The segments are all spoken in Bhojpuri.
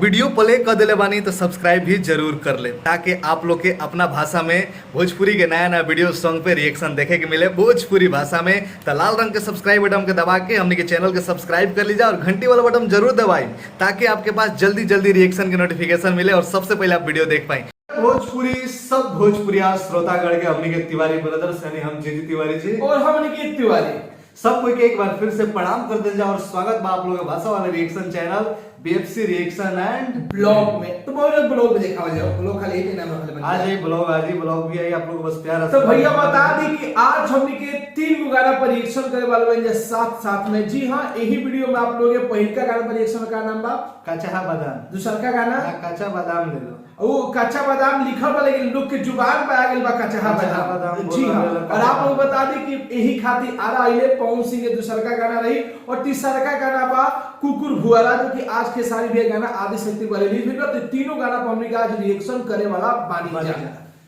वीडियो प्ले कर दिले बानी तो सब्सक्राइब भी जरूर कर ले ताकि आप लोग के अपना भाषा में भोजपुरी के नया नया वीडियो सॉन्ग पे रिएक्शन देखे के मिले भोजपुरी भाषा में। तो लाल रंग के सब्सक्राइब बटन के दबा के हमने के चैनल के सब्सक्राइब कर लीजिए और घंटी वाला बटन जरूर दबाई ताकि आपके पास जल्दी जल्दी रिएक्शन की नोटिफिकेशन मिले और सबसे पहले आप वीडियो देख पाए। भोजपुरी सब भोजपुरिया श्रोतागण के हमने के तिवारी ब्रदर्स यानी हम जीजी तिवारी जी और हमने के तिवारी सब कोई के एक बार फिर से प्रणाम कर दे और स्वागत बा आप लोगों के भाषा वाले reaction channel BFC reaction and blog में। तो बहुत ब्लॉग में देखा जाओ ब्लॉग खाली एक नाम रखले आज ये ब्लॉग आज ही ब्लॉग भी आई आप लोगों को बस प्यार। तो भैया बता दी कि आज हमने के 3 गाना पर रिएक्शन करे वाले हैं साथ साथ में। जी हां, यही वीडियो में आप लोगों के पहले का गाना पर रिएक्शन का नाम बा कच्चा बादाम, दूसरा का गाना कच्चा बादाम ले लो। वो कच्चा बादाम लिखल बा लेकिन लोग के जुबान पे आ गेल बा कच्चा बादाम। जी हां, और आप लोग बता दी कि यही खातिर आ रहा है पवन सिंह के दूसरा का गाना रही और तीसरा का गाना बा कुकुर भुआला जो कि आज के सारी भी गाना आदि शक्ति पर रिलीज हुई। तो तीनों गाना पर हमने आज रिएक्शन करे वाला बानी जा।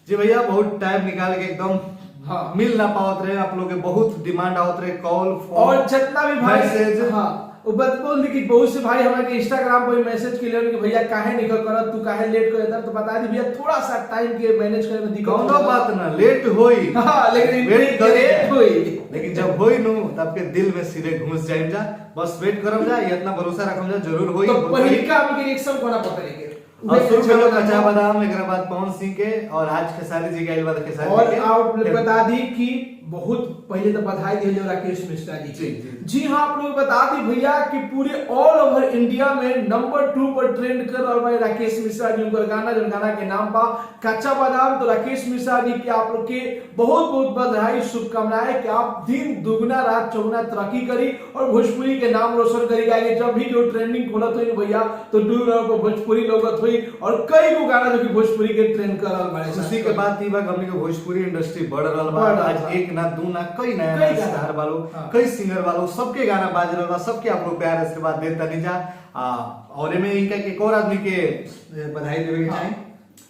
जी भैया बहुत टाइम निकाल के एकदम हाँ मिल ना पावत रहे आप लोग के बहुत डिमांड आवत रहे कॉल और जितना भी भाई मैसेज। हाँ वो बोल दी कि बहुत से भाई हमारे इंस्टाग्राम पर मैसेज के लिए कि भैया काहे निकल करत तू काहे लेट कर देता। तो बता दी भैया थोड़ा सा टाइम के मैनेज करे में दिक्कत कोनो बात ना लेट होई। हां लेकिन वेट लेट होई लेकिन जब होई नु तब के दिल में सीधे घुस जाइम जा। बस वेट करम जा इतना भरोसा रखम जा जरूर होई। तो पहले का हम रिएक्शन कोना पकड़ेंगे और शुरू करो कच्चा बादाम एक बाद पवन सिंह के और आज खेसारी जी के बाद खेसारी और के आप बता दी कि बहुत पहले तो बधाई दिए राकेश मिश्रा जी। जी हाँ, आप लोग बता दी भैया कि पूरे ऑल ओवर इंडिया में नंबर 2 पर ट्रेंड कर रहा है राकेश मिश्रा जी उनका गाना जो गाना के नाम पा कच्चा बादाम। तो राकेश मिश्रा जी के आप लोग के बहुत बहुत बधाई शुभकामनाएं कि आप दिन दुगना रात चौगुना तरक्की करी और भोजपुरी के नाम रोशन करी जाएगी। जब भी जो ट्रेंडिंग खोलत हुई भैया तो दूर को भोजपुरी लोगत हुई और कई गो गाना जो कि भोजपुरी के ट्रेंड कर रहा है। उसी के बाद तीवा हमनी के भोजपुरी इंडस्ट्री बढ़ रहल बा। आज एक ना दू ना कई नया स्टार वालों कई सिंगर वालों सबके गाना बाज रहल बा। सबके आप लोग प्यार आशीर्वाद देता नहीं जा। और एमे इनका एक और आदमी के बधाई देवे के चाहे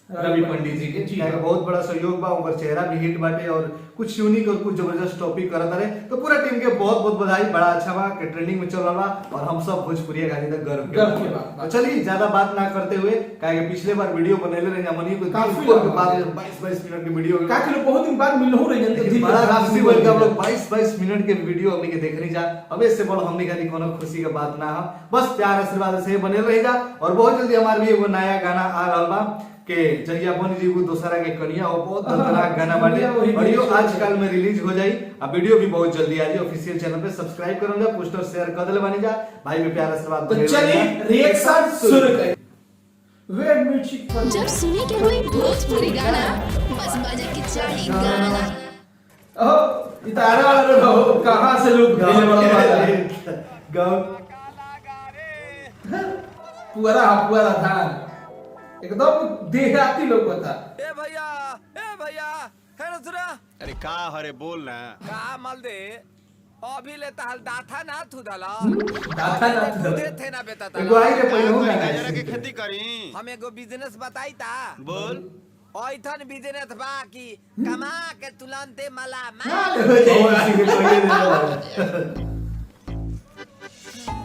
रवि पंडित जी के बहुत बड़ा सहयोग बा। उनका चेहरा भी हिट बाटे और कुछ यूनिक और कुछ जबरदस्त टॉपिक करत रहे। तो पूरा टीम के बहुत बहुत बधाई। बड़ा अच्छा बा कि ट्रेंडिंग में चल रहा बा और हम सब भोजपुरी गाली तक गर्व के बात। तो चलिए ज्यादा बात ना करते हुए काहे कि पिछले बार वीडियो बनैले रहे हमनी को काफी के बाद 22 मिनट की वीडियो का कि बहुत दिन बाद मिलनो रही है। बड़ा खुशी बोल के हम लोग 22 मिनट के वीडियो हमनी के देखनी जा। अब इससे बड़ हमनी खाली कोनो खुशी के बात ना हो। बस प्यार आशीर्वाद से बने रह जा। और बहुत जल्दी हमार भी एगो नया गाना आ रहल बा के जहिया बन जी को दूसरा के कनिया हो बहुत दर्दनाक गाना बाटे। वीडियो आजकल में रिलीज हो जाई। अब वीडियो भी बहुत जल्दी आ जाए। ऑफिशियल चैनल पे सब्सक्राइब करम जा पोस्टर शेयर कर देले बानी जा भाई में प्यार आशीर्वाद। तो चलिए रिएक्शन शुरू करें। वे म्यूजिक पर जब सुने के कोई भोजपुरी गाना बस बजे के चाहिए गाना। ओह इतारा वाला लोग कहां से लोग भेजे वाला गाओ पूरा धान एकदम देहाती लोग बता। ए भैया है ना सुना। अरे का हरे बोल ना का माल दे अभी ले ताल दाथा ना थुदला दाथा ना खुदे थे ना बेटा ता। एगो आई रे पहिले हो गाजरा गाना के खेती करी हम एगो बिजनेस बताई ता बोल ओइथन बिजनेस बा कि कमा के तुलंते मला पवन सिंह के पहिले दे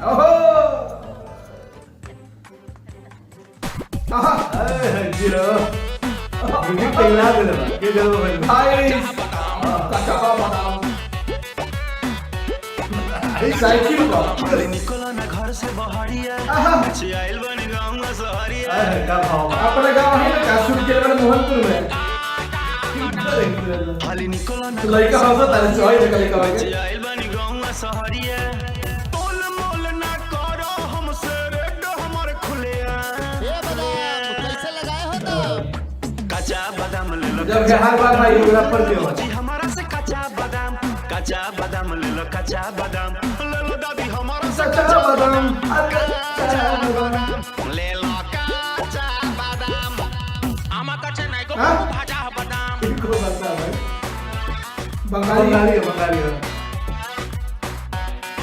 ओहो जीरो म्यूजिक तैयार दे दे के जरूर भाई भाई कच्चा बादाम साइकिल का निकलो ना घर से बहरिया अच्छी आइल बनी गांव में सहरिया। अरे का भाव अपने गांव है ना कासुर के वाले मोहनपुर में खाली निकलो ना लड़का हंसा तारे चोई निकल के अच्छी आइल बनी गांव में सहरिया। तोल मोल ना करो हमसे रेड हमर खुलिया। कैसे लगाए हो तो कच्चा बादाम ले लो जब हर बार भाई पूरा पर दे जी हमारा से कच्चा बादाम ले लो कच्चा बादाम ले लो दादी हमारा से कच्चा बादाम ले लो कच्चा बादाम आमा कच्चा नहीं को हाँ? भाजा बादाम। इनको बता भाई बंगाली है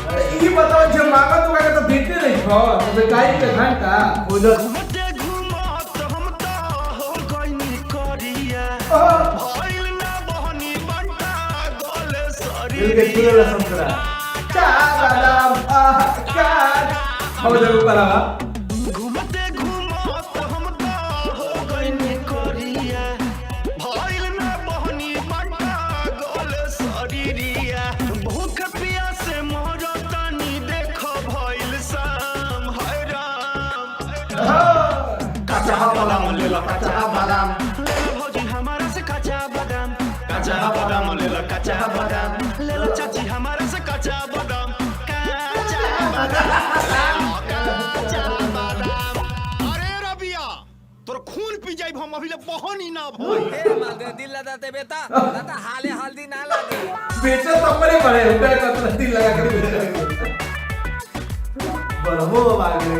अरे ये बताओ जब मांगा तो क्या तो देते नहीं हो तो गाय के घंटा उधर घूमते घूमत हम तो हो गइनी करिया। भइल ना बहनी बंटा गले दिल के सरी छुले संतरा चा बादाम का हो जब ऊपर आवा घूमते घूमत कच्चा बादाम ले लो कच्चा बादाम ले लो भौजी हमारा से कच्चा बादाम ले लो कच्चा बादाम ले लो चाची हमारा से कच्चा बादाम अरे रबिया तोर खून पी जाई हम अभी ले बहनी ना भई हे मादे दिल लगाते बेटा दादा हाले हल्दी ना लगे बेचे तो बड़े बड़े रुपए का तो दिल लगा कर बरहो आगे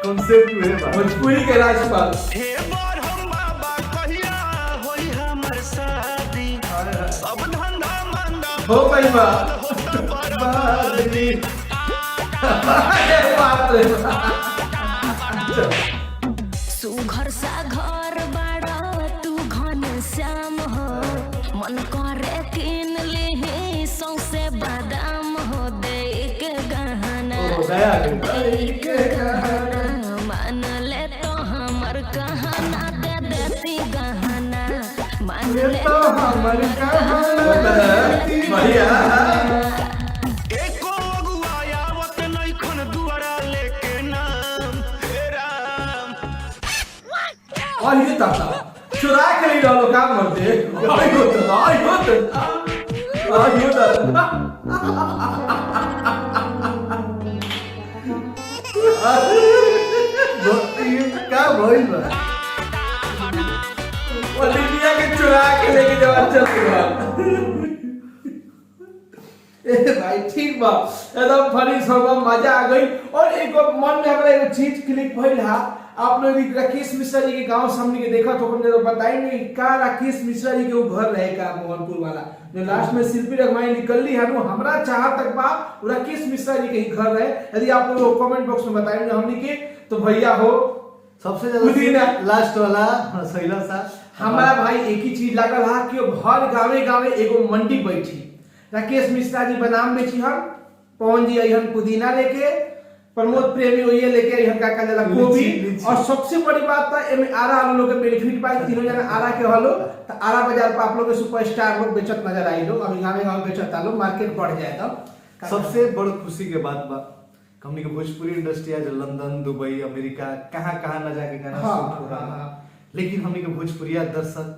कॉन्सेप्ट हुए बा भोजपुरी के राजपाल हे बार हम बाबा कहिया होई हमर शादी सब धंधा मंदा हो गई बा होता बड़ा बादली अरे बाप रे सुघर सा घर बाड़ा तू घन श्याम हो मन करे किन ले सौसे बादाम हो दे के गहना दया दे के गहना मान ले तो हमर कहना दे देती गहना मान ले तो हमर कहना बढ़िया एको अगुआ आवत नहीं खन दुआरा लेके नाम हे राम और ये ताता चुरा के ले डालो काम करते आई ये का भइल बा ओलिविया के चुरा के लेके जावा चल ए भाई ठीक बा एकदम फनी सब मजा आ गई और एक मन में हमरा एक चीज क्लिक भइल हा आप लोग राकेश मिश्रा जी के गांव सामने के देखा तो हमने तो बताई का राकेश मिश्रा जी के वो घर रहे का मोहनपुर वाला जो लास्ट में शिल्पी रगमाई निकलली है हमरा चाह तक बा राकेश मिश्रा जी के ही घर रहे यदि आप लोग कमेंट बॉक्स में बताएंगे हमने के तो भैया हो सबसे पुदीना। ज्यादा लास्ट वाला सैला सा हमारा भाई एक ही चीज लागल हा कि हर गावे गावे एगो मंडी बैठी राकेश मिश्रा जी बनाम बेची हम पवन जी अहन पुदीना लेके प्रमोद प्रेमी ये लेके अहन का कहला गोभी लीची। और सबसे बड़ी बात था एमे आरा हम लोग के बेनिफिट पाई तीनों जना आरा के हलो तो आरा बाजार पर आप लोग के सुपरस्टार लोग बेचत नजर आई लोग अभी गावे गावे बेचत आलो मार्केट बढ़ जाए तो सबसे बड़ खुशी के बात बा हमनी के भोजपुरी इंडस्ट्री आज लंदन दुबई अमेरिका कहाँ न जाके गाना हाँ, शूट हो रहा हाँ, है हाँ। लेकिन हमनी के भोजपुरिया दर्शक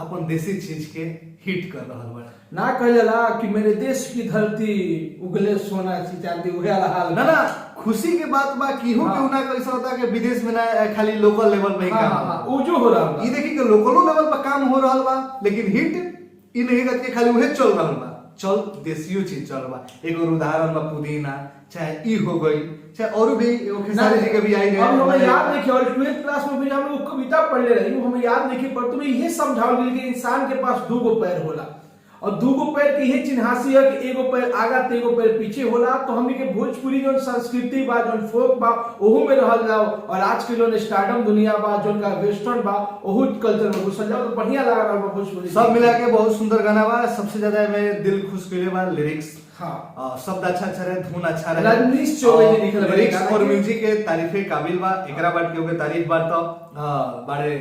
अपन देसी चीज के हिट कर रहल बा ना कहला कि मेरे देश की धरती उगले सोना सी चांदी उहे वाला हाल ना खुशी के बात बा कि हो हाँ। क्यों ना कैसा होता कि विदेश में ना खाली लोकल लेवल पे ही हाँ, काम हाँ, होता। वो जो हो रहा है ये देखी कि लोकलो लेवल पर काम हो रहा बा लेकिन हिट इ नहीं करके खाली उहे चल रहा बा चल देसियो चीज चल बा एगो उदाहरण बा पुदीना चाहे ई हो गई चाहे और भी एगो खेसारी जी के भी आई अब हमें रहे याद नहीं और 12th क्लास में भी हम लोग कविता पढ़ ले रही हमें याद नहीं पर तुम्हें ये समझाओ गेल कि इंसान के पास दो गो पैर होला और दो गो पैर के ये चिन्हासी है कि एगो पैर आगा ते एगो पैर पीछे होला तो हमनी के भोजपुरी जो संस्कृति बा जो फोक बा ओहू में रहल जाओ और आज के जो स्टारडम दुनिया बा जो का वेस्टर्न बा ओहू कल्चर में घुसल जाओ तो बढ़िया लगा रहा बा भोजपुरी सब मिला के बहुत सुंदर गाना बा सबसे ज्यादा में दिल खुश कइले बा लिरिक्स हाँ शब्द अच्छा रहे धुन अच्छा रहे रजनीश चौबे जी लिखल बा लिरिक्स गाना और के। म्यूजिक के तारीफे काबिल बा एकरा बाद के तारीफ बात तो बड़े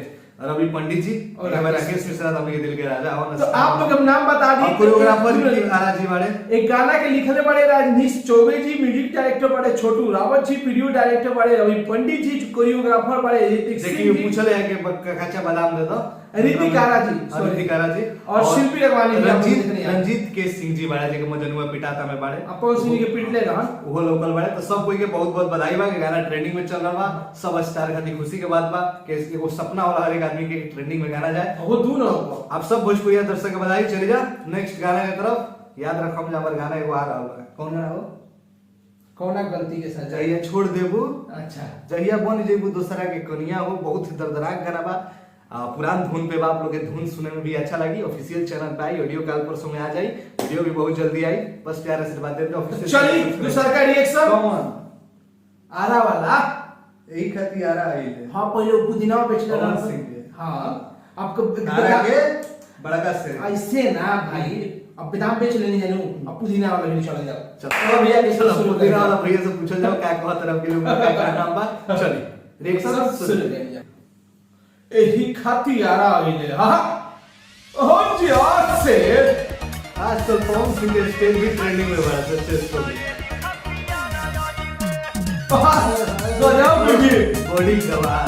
रवि पंडित जी और और राकेश मिश्रा हमके दिल के राजा और तो आप लोग अब नाम बता दिए कोरियोग्राफर भी आरा जी बड़े एक गाना के लिखने बड़े रजनीश चौबे जी म्यूजिक डायरेक्टर बड़े छोटू रावत जी वीडियो डायरेक्टर बड़े रवि पंडित जी कोरियोग्राफर बड़े ऋतिक सिंह देखिए जी पूछले है कि कच्चा बादाम दे दो ऋतिक आरा जी, sorry। ऋतिक आरा जी और शिल्पी रगवानी भी आपको रंजीत देखने आए। रंजीत के सिंह जी बड़ा जी के मजनुआ पिटाता में बड़े अपन सिंह के पिटले रहन वो लोकल बड़े तो सब कोई के बहुत बहुत बधाई बा कि गाना ट्रेंडिंग में चल रहा बा सब स्टार खातिर खुशी के बात बा कि एगो सपना वाला हर एक आदमी के ट्रेंडिंग में गाना जाए वो दू न आप सब भोजपुरिया दर्शक के बधाई चली जा नेक्स्ट गाना के तरफ याद रखम जे हमर गाना एगो आ रहल बा कौन गाना हो कौना गलती के साथ जहिया छोड़ देबू अच्छा जहिया बन जेबू दूसरा के कनिया हो बहुत ही दर्दनाक गाना बा पुरान धुन पे बा आप लोग के धुन सुने में भी अच्छा लगी ऑफिशियल चैनल पे आई ऑडियो कॉल पर समय आ जाई वीडियो भी बहुत जल्दी आई बस प्यार आशीर्वाद देते ऑफिशियल चलिए दूसरा का रिएक्शन कौन आरा वाला यही खातिर आ रहा है हाँ पहले पुदीना बेचले पवन रहन सिंह के। हाँ आपको आरा के बड़का से ऐसे ना भाई अब बादाम बेच लेने जानू अब पुदीना वाला भी चला जाओ चलो भैया के चलो शुरू पुदीना वाला भैया से पूछल जाओ क्या कहत तरफ के लोग का नाम बा चलिए रिएक्शन सुन ले एही खाती आरा आइले हां ओ जी आज से आज तो पवन सिंह के स्टेज भी ट्रेंडिंग में बड़ा सच्चे स्टोरी गजब बेबी बॉडी गवाह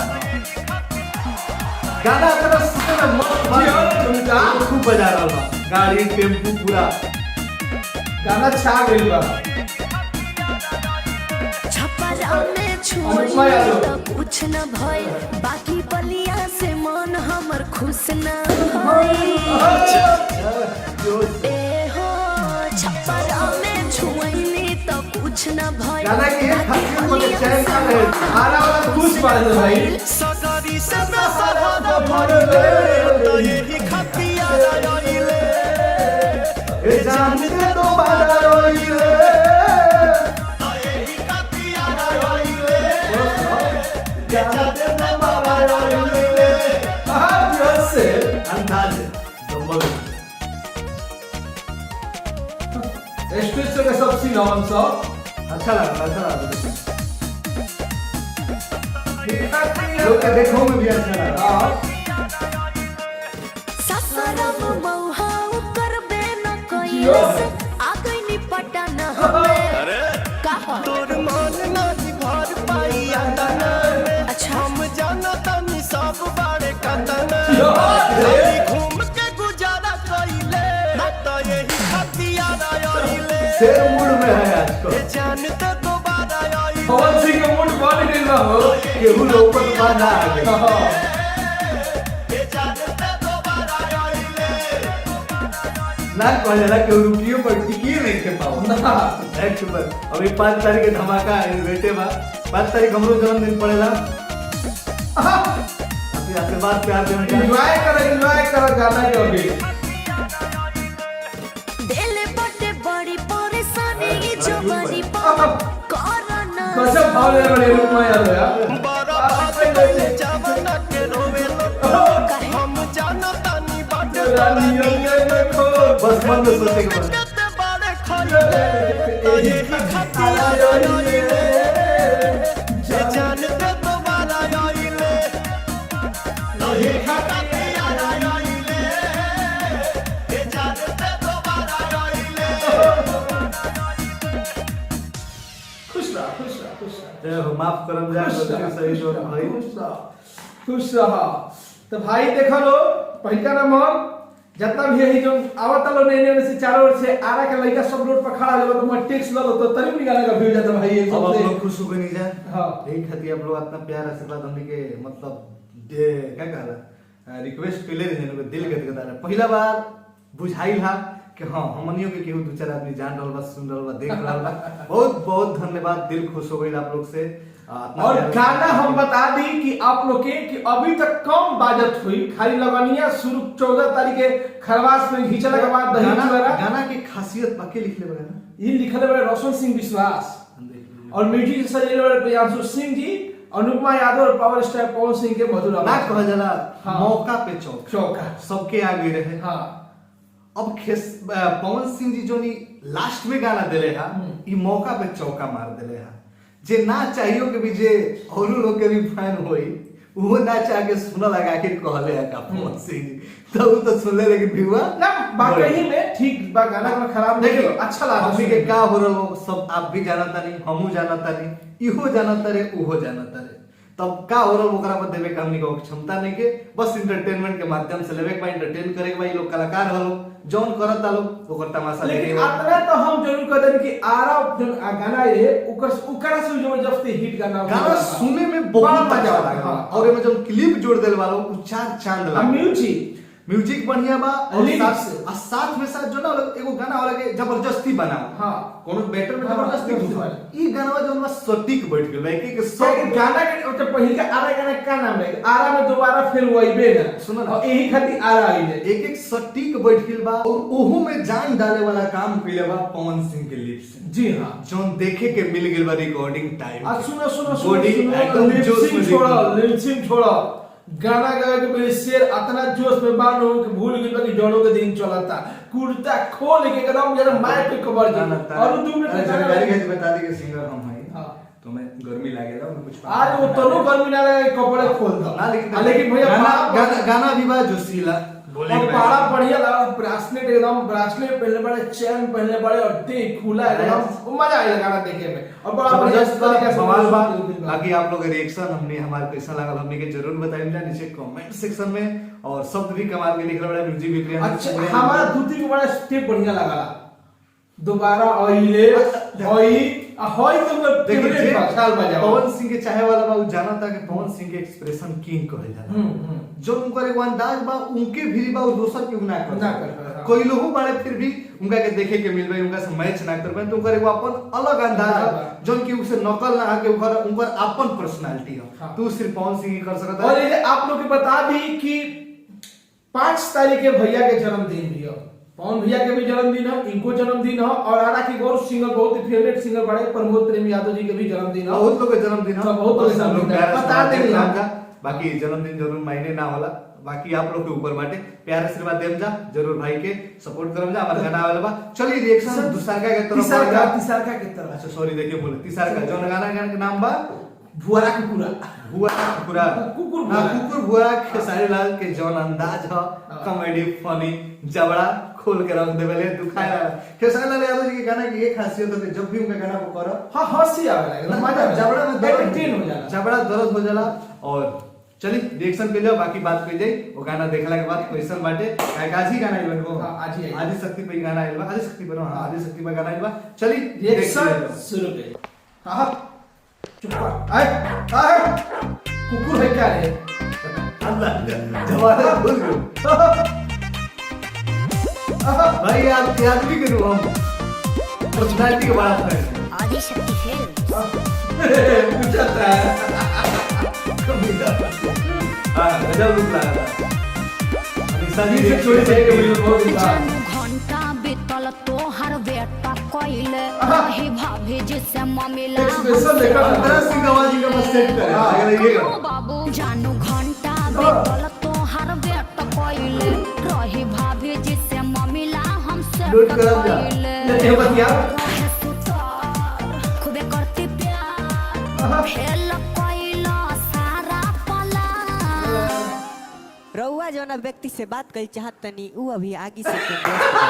गाना तरह सुने में मस्त बा खूब बजा रहा बा गाड़ी टेम्पू पूरा गाना छा गइल बा छपरा में छुई अनुपमा यादव। तो कुछ न भय बाकी बलिया से मन हमर खुश न भई ए हो छपरा में छुई तो कुछ न भय गाना के एक खासियत मुझे चैन का है आना वाला खुश बात है भाई सगरी से बेसहारा भरले तो यही खतिया रहिले ए जानते तो बाजा रोइले तो यही खतिया रहिले जानते तो बाजा रोइले से अंदाज डबल स्टेज पे सब सीन ऑन सब अच्छा लगा लोग के देखो में भी अच्छा लगा ससरम मौहा करबे न जियो। कइस आ गइनी पटन हमें अरे कहा तोर मन नाही भर पाई अंदना अच्छा हम जानता नि सब बारे कतना जियो। घूम के गुजारा कइले तो यही खतिया रहिले शेर मूड में है आज को जानते दोबारा आई पवन सिंह का मूड बन गइल बा हो केहू लोग पर बाधा आ गई जानते दोबारा आईले ना कहला के रुकियो पर टिकिए नहीं के पाओ ना नेक्स्ट पर अभी 5 तारीख के धमाका है बेटे बा 5 तारीख हमरो जन्मदिन पड़ेला अभी आशीर्वाद प्यार देने का एंजॉय कर गाना के अभी दिल बटे बड़ी परेशानी ई जो बड़ी कोरोना गजब भाव ले बड़े रूप में यार यार बड़ा भागे जवाना के रोवे हम जानता नि बाटे बस मन में सोचे के बस कते बारे खइले यही खतिया रहिले जानते दोबारा आईले यही खतिया रहिले जानते दोबारा आईले खुश रहा जय हो माफ करम जा गलती सही जो भाई खुश रहा तो भाई देखो लो पहिका नंबर जितना भी यही जो आवत लो नए से चारों ओर से आरा के लड़का सब रोड पर खड़ा हो तो मैं टैक्स लो तो तरी भी गाना का व्यू जाता भाई ये अब सब आप से लोग खुश हो गए नहीं जा हाँ। यही खातिर आप लोग इतना प्यार आशीर्वाद हमने के मतलब क्या कहला रिक्वेस्ट पहले रहे ने दिल गदगदा रहा पहला बार बुझाई था कि हाँ हमनियों के केहू दो चार आदमी जान रहल बा सुन रहल बा देख रहल बा बहुत बहुत धन्यवाद दिल खुश हो गई आप लोग से इतना और प्यार- गाना हम बता दी कि आप लोग के कि अभी तक कम बाजत हुई खाली लगनिया शुरू 14 तारीख के खरवास में घिंचला के बाद दही गाना चुरा गाना की खासियत बाकी लिखले बा ना ये लिखले बड़े रोशन सिंह विश्वास हम देख लीजिए। और म्यूजिक सजेले बड़े प्रियांशु सिंह जी अनुपमा यादव और पावर स्टार पवन सिंह के मधुर ना आवाज कहा जाला हाँ। मौका पे चौक चौका सबके आगे रहे हाँ अब पवन सिंह जी जो नी लास्ट में गाना दिले हा ई मौका पे चौका मार दिले हा जे ना चाहियो के भी जे औरो लोग के भी फैन होई वो ना चाह के सुना लगा के कहले है का पवन सिंह जी तो वो तो सुनले लेकिन व्यूआ ना वाकई में ठीक बा गाना में खराब नहीं देखिए अच्छा लगा हमनी के का हो रहलो सब आप भी जानता नहीं हमहू जानता नहीं इहो जानता रे उहो जानता रे तब का हो रहल ओकरा पर देवे के हमनी के क्षमता नहीं के बस इंटरटेनमेंट के माध्यम से लेवे के बा एंटरटेन करे के बा ई लोग कलाकार हलो जौन करता लोग ओकर तमाशा लेकिन देखे अतना तो हम जरूर कह दें कि आरा जो गाना है उकरा से जबरदस्ती हिट गाना गाना सुने में बहुत मजा आला और एमे जब क्लिप जोड़ देल वालो उ चार चांद लगा म्यूजिक म्यूजिक बढ़िया बा और Lyrics। साथ में साथ जो ना एगो गाना वाला के जबरदस्ती बनाओ हाँ। कोनो बेटर में हाँ, जबरदस्ती जबरदस्ती कुछ ई गाना जो ना सटीक बैठ गेल भाई के सब सब गाना के तो पहिल का आरा गाना का नाम है आरा में दोबारा फिर वहीबे ना सुनो ना। और यही खातिर आरा आई है एक एक सटीक बैठ गेल बा और ओहू में जान डाले वाला काम कइले बा पवन सिंह के लिप्स जी हाँ जोन देखे के मिल गेल बा रिकॉर्डिंग टाइम आज सुनो सुनो बॉडी एकदम जोश में छोड़ो लिपसिंग छोड़ो गाना गावे के मेरे शेर इतना जोश में बानो कि भूल गई कि जोड़ो के दिन चलता कुर्ता खोल के एकदम जरा माइक पे कवर गाना दे और 2 मिनट में गाना जानकारी के बता दी के सिंगर हम हैं हाँ। तो मैं गर्मी लागेला मैं कुछ आज वो तनो गर्मी ना लगे कपड़े खोल दो ना लेकिन भैया गाना बाप- गाना गाना भी बा जोशीला बोले और के बड़ा बढ़िया लगा, ब्रासलेट एकदम, ब्रासलेट पहनले बड़े, चैन पहनले बड़े और देह खुला एकदम, मजा आया गाना देखे में और बड़ा बढ़िया तरीके से सवाल बा। बाकी आप लोग रिएक्शन हमने हमारे कैसा लगा हमने के जरूर बताइएगा नीचे कमेंट सेक्शन में, और शब्द भी कमाल के लिख रहा है, म्यूजिक भी प्रिया। अच्छा हमारा दूती को बड़ा स्टेप बढ़िया लगा, दोबारा ऑइले हॉई तो मतलब देखिए ख्याल बजा पवन सिंह के चाहे वाला बा जाना था कि पवन सिंह के एक्सप्रेशन किंग कहे जाला, जो उनकर एगो अंदाज बा उनके भी बा और दोसर के ना कर कोई लोग बड़े फिर भी उनका के देखे के मिलबे, उनका से मैच ना करबे, तो उनकर एगो अपन अलग अंदाज है जोन की उसे नकल ना आके उनकर अपन पर्सनालिटी है, तू सिर्फ पवन सिंह ही कर सकता और है। ये आप लोग को बता दी कि 5 तारीख के भैया के जन्मदिन भी है, पवन भैया के भी जन्मदिन है, इनको जन्मदिन है, और आरा की गौर सिंगर बहुत ही फेवरेट सिंगर बड़े प्रमोद प्रेम यादव जी के भी जन्मदिन है, बहुत लोग के जन्मदिन है, बहुत लोग के जन्मदिन है, बता देंगे हम। बाकी जन्मदिन जरूर मायने ना होला, बाकी आप लोग के ऊपर बाटे, प्यार आशीर्वाद देम जा, जरूर भाई के सपोर्ट करम जा, हमार गाना आवेला बा। चलिए रिएक्शन दूसरा का के तरफ तीसरा के तरफ अच्छा सॉरी देखिए बोले तीसरा का जो गाना के नाम बा भुआरा कुकुरा भुआ कुकुर कुकुर भुआ खेसारी लाल के जौन अंदाज है कॉमेडी फनी जबड़ा खोल के रख देवेले दुखाए वाला। खेसारी लाल यादव जी के गाना की एक खासियत है कि जब भी उनका गाना को करो हां हंसी आवे लगे, मजा जबड़ा में दर्द एंटरटेन हो जाला, जबड़ा दर्द हो जाला। और चलिए रिएक्शन पे जाओ, बाकी बात पे जाई वो गाना देखला के बाद क्वेश्चन बाटे आज ही गाना आइल बा। हां आज ही आदि शक्ति पे गाना आइल बा, आदि शक्ति पर हां आदि शक्ति पे गाना आइल बा। चलिए रिएक्शन शुरू करिए। हां चुप कर, आए कुकुर है क्या रे? अल्लाह जवाब भूल गयो भाई आप याद भी करो हम पर्सनालिटी के बात में आदि शक्ति फिल्म पूछता है हां गजब लुक लगा था अनिशा जी से छोड़ से के मुझे बहुत जानू घंटा बीतल तोहर बेटा कइले रही भाभी जिसे ममिला एक्सप्रेशन देखा अंतरा सिंह आवाज का बस सेट करे अगर ये ओ बाबू जानू घंटा बीतल तोहर बेटा कइले रही भाभी जिसे ममिला हमसे नोट करब जा। ये बतिया रहे सुतार, खूबे करती प्यार खेल कइला सारा पला रउआ जौना व्यक्ति से बात करी चाहत तनी उ अभी आगे से के दोस्त बा।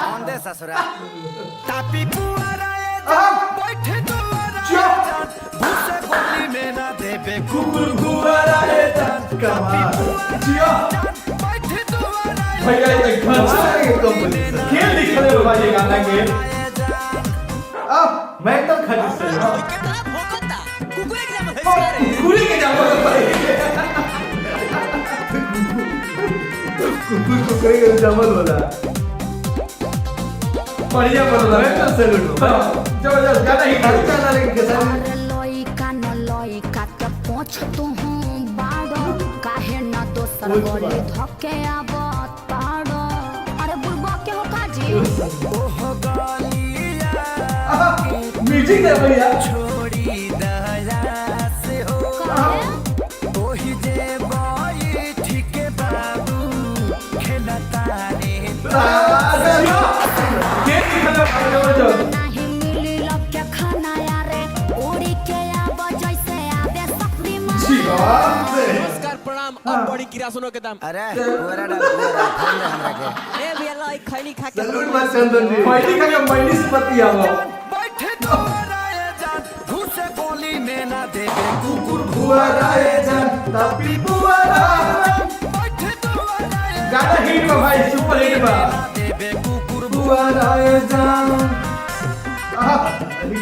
कौन दे ससुरा तापी पुआरा बैठे दुआरा चुप भूसे गोली में ना देबे कुकुर भुआरा है कमाल जिया बैठे दुआरा भैया ये खेल दिखले बाबा ये गाना के मैं तो खड़ी से कुकुरी के जामो कुकुर को करेगा जमल होला बढ़िया बोला मैं तो सैल्यूट जबरदस्त गाना ही अच्छा ना लेकिन खेसारी अरे लइका न लइका के पूछ तू बाड़ो काहे न दोसर गली धके आवत पाड़ो अरे बुलबा के हो काजी ओह गालिया म्यूजिक दे भैया छोड़ी दया से हो काहे ओही जे बाई ठीक बाबू खेलता रे खेल दिखले जबरदस्त नहीं मिली लब के खाना यारे उड़ी के आब जैसे आवे सकरी मां नमस्कार प्रणाम अब बड़ी किरा सुनो के दाम अरे पूरा डाल पूरा फोन दे हमरा के ए भैया लाई खैनी खा के सैल्यूट बस चंदन जी मैडी का मैडी से बतिया लो बैठे दुआरा जान भूसे गोली में ना देबे कुकुर भुआरा है जान तापी भुआरा बैठे दुआरा गाना हिट बा भाई सुपर हिट बा देबे कुकुर भुआरा है जान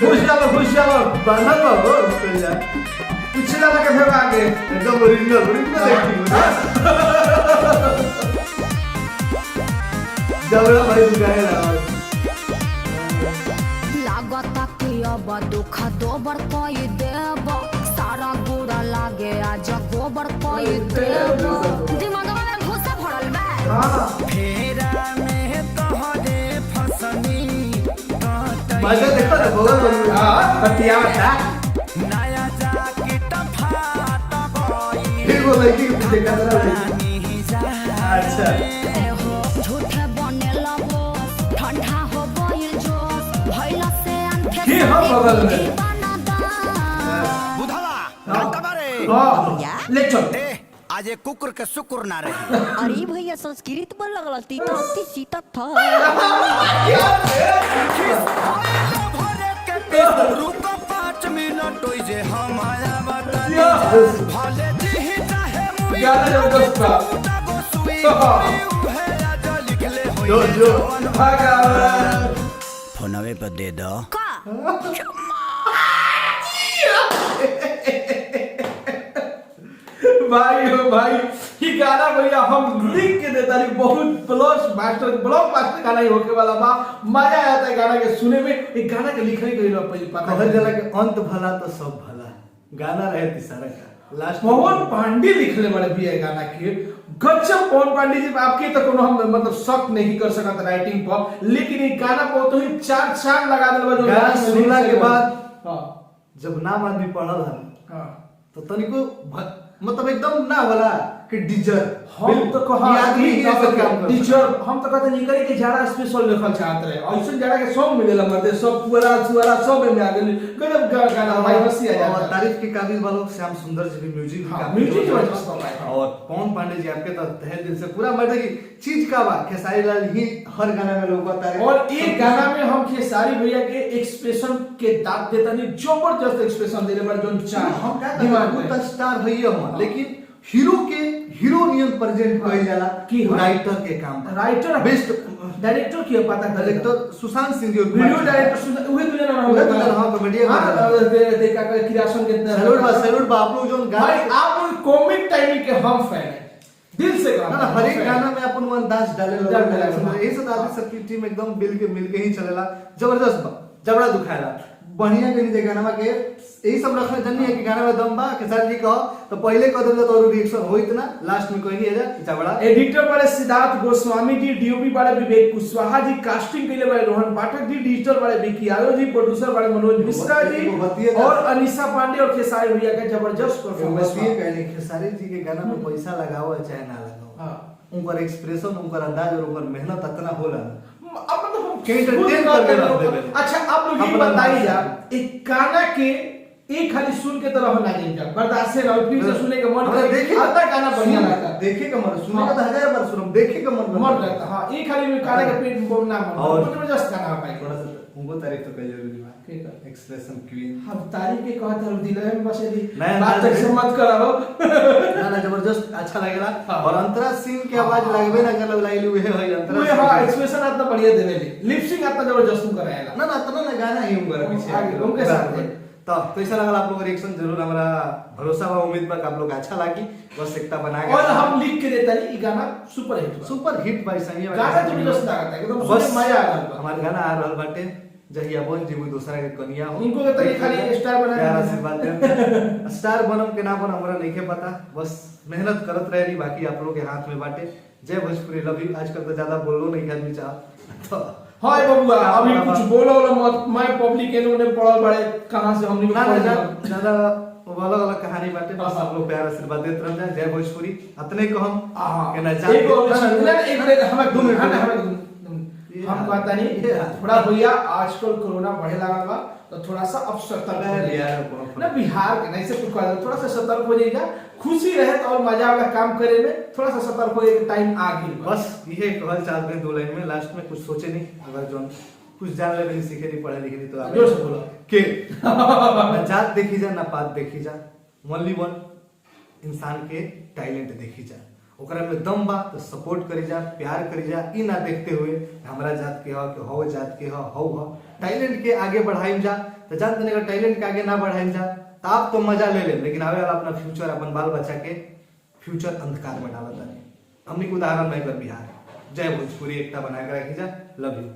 खुश जाओ बाना बाबू तो जा पिछला लगे फिर आगे एकदम ओरिजिनल एक्टिंग जबड़ा भाई दुकाए ना लागता कि अब दुख दोबर कोई देब सारा गुड़ा लागे आज गोबर कोई देब दिमागवा में भूसा भरल बा फेरा में तोहरे फसनी मजा देखो ना बगल में हां बतिया बता नया जाकेट फाट गई फिर वो लड़की के पीछे का तरह अच्छा ए हो झूठे बने लगो ठंडा हो गइल जो भइला से अंधे की हम बगल में बुधवा तबारे हां ले चल ए आज एक कुकुर के शुक्र ना रही। अरे भैया संस्कृत बोल लगल तीता सीता था। रुको 5 मिनट ओइ जे हम आया बतानी Yes. भले जी चाहे मुई गाना जबरदस्त था। तब सुई उहे आज लिखले होई जो जो भगवान फोनवे पर दे दो। भाई हो भाई ये गाना भैया हम लिख के देता नहीं बहुत ब्लॉक मास्टर गाना ही होके वाला बा। मजा आता है गाना के सुने में। ये गाना के लिखने के लिए पता कहल जाला कि अंत भला तो सब भला, गाना रहे तीसरा का लास्ट पवन पांडे लिखले बड़े भी है गाना के गजब। पवन पांडे जी आपके तो कोनो हम मतलब शक नहीं कर सकत राइटिंग पर, लेकिन ये गाना को तो ही चार चांद लगा देलबा जो गाना सुनला के बाद हां जब नाम आदमी पढ़ल हन हां तो तनिको मतलब एकदम ना वाला कि डीजर हम तो कहा आदमी ही ऐसा काम कर टीचर हम तो कहते नहीं करे कि जाड़ा स्पेशल लिखल चाहत रहे ऐसा जाड़ा के सॉन्ग मिलेला मर्दे सब पूरा सुरा सब में आ गेल गजब गाना भाई हंसी आ और जाता। तारीफ के काबिल वालों श्याम सुंदर जी भी म्यूजिक भी हाँ, काफी म्यूजिक जबरदस्त जबरदस्त है। और पवन पांडे जी आपके तो तहे दिल से पूरा मतलब की चीज का बा खेसारी लाल ही हर गाना में लोग बता रहे और एक गाना में हम खेसारी भैया के एक्सप्रेशन के दांत देता नहीं जबरदस्त एक्सप्रेशन देले बड़ जोन चाह हम क्या दिमाग में कहते हैं स्टार भैया हम लेकिन हीरो के हीरो नियम प्रेजेंट कइल जाला की हाँ। राइटर के काम राइटर बेस्ट डायरेक्टर की पता director Sushant Singh ji video director उहे दुनिया ना उहे दुनिया ना, हाँ, कॉमेडियन हां देखा कर क्रिएशन के सैल्यूट बा आप लोग जो भाई गाना आप लोग कॉमिक टाइमिंग के हम फैन हैं दिल से ना गाना ना हर एक गाना में अपन वो अंदाज डाले डाल देला। यही से दादी सबकी टीम एकदम मिल के ही चलेला जबरदस्त बा जबड़ा दुखाएला बढ़िया के नीचे गाना के यही सब रखना जन्नी है कि गाना में दम बा खेसारी जी कहो तो पहले कह देला तो रिएक्शन होइत ना लास्ट में कोई नहीं है जा जबड़ा एडिटर बड़े सिद्धार्थ गोस्वामी जी, डीओपी बड़े विवेक कुशवाहा जी, कास्टिंग के लिए बड़े रोहन पाठक जी, डिजिटल बड़े विकी आयो जी, प्रोड्यूसर बड़े मनोज मिश्रा जी और अनीसा पांडे और खेसारी भैया का जबरदस्त परफॉर्मेंस बस ये कहने खेसारी जी के गाना में पैसा लगाओ चाहे ना लगाओ हां उनका एक्सप्रेशन उनका अंदाज और उनका मेहनत इतना होला अब मतलब हम के entertain करके रख देबे। अच्छा आप लोग ये अपना बताइए नाम आप एक गाना के एक खाली सुन के तरह ना जाए बर्दाश्त से रहो फिर से सुने के मन करे देखे आधा गाना बढ़िया लगता है देखे का मन सुने का तो 1000 बार सुनम देखे का मन करता हां एक खाली में गाना के पेट बोलना मन और जबरदस्त गाना भाई थोड़ा सा उनको तारीफ तो कर जरूरी बा ठीक है एक्सप्रेशन क्वीन हम तारीफ के कहत हम दिल में बसे दी नहीं, बात नहीं, तक से मत कराओ ना जबरदस्त अच्छा लगेला हाँ। और अंतरा सिंह के आवाज लगबे ना कर लाइली हुए है अंतरा वो हां एक्सप्रेशन इतना बढ़िया देवेली लिपसिंग इतना जबरदस्त कराएला ना तना ना गाना ही उनका पीछे आगे उनके साथ है। तो कैसा लगा आप लोग का रिएक्शन जरूर हमारा भरोसा बा उम्मीद बा कि आप लोग अच्छा लगी बस एकता बना के और हम लिख के देता नहीं ये गाना सुपर हिट बा। सुपर हिट भाई संगी गाना जबरदस्त लगता है एकदम बस सुने मजा आ रहा है हमारे गाना आ रहल बाटे जहिया बोल जीव दूसरा के कनिया हो इनको तो ये खाली स्टार बना प्यार आशीर्वाद दे स्टार बनम के ना बन हमरा नहीं के पता बस मेहनत करत रहे बाकी आप लोग के हाथ में बाटे जय भोजपुरी लव यू आजकल तो ज्यादा बोलो नहीं आदमी चाह तो हाय बबुआ अभी कुछ बोलो मत मैं पब्लिक इन्होंने पढ़ल बड़े कहां से हमने ना पढ़ ज्यादा अलग अलग कहानी बाटे बस आप लोग प्यार आशीर्वाद देते रह जाए जय भोजपुरी अतने को हम के ना जान एक और एक हमें 2 मिनट हमें हम कहता नहीं थोड़ा भैया आजकल कोरोना बढ़े लगा बा तो थोड़ा सा अब सतर्क हो जाइए ना बिहार के नहीं से कुछ कह थोड़ा सा सतर्क हो जाइएगा खुशी रहे तो और मजा वाला काम करे में थोड़ा सा सतर्क हो जाए टाइम आ गई बस ये कहल चाहते हैं 2 लाइन में लास्ट में कुछ सोचे नहीं अगर जो कुछ जान ले नहीं सीखे नहीं पढ़े लिखे नहीं तो जोर से बोलो के ना जात देखी जा ना पात देखी जा ओनली वन इंसान के टैलेंट देखी जा ओकरा में दम बा तो सपोर्ट करी जा प्यार करी जा ई ना देखते हुए हमरा जात के हो कि हो जात के हो टैलेंट के आगे बढ़ाइम जा तो जान तने का टैलेंट के आगे ना बढ़ाइम जा तो आप तो मजा ले ले लेकिन आवे वाला अपना फ्यूचर अपन बाल बच्चा के फ्यूचर अंधकार में डालता नहीं हमनी के उदाहरण नहीं कर बिहार जय भोजपुरी एकता बना के रखी जा लव यू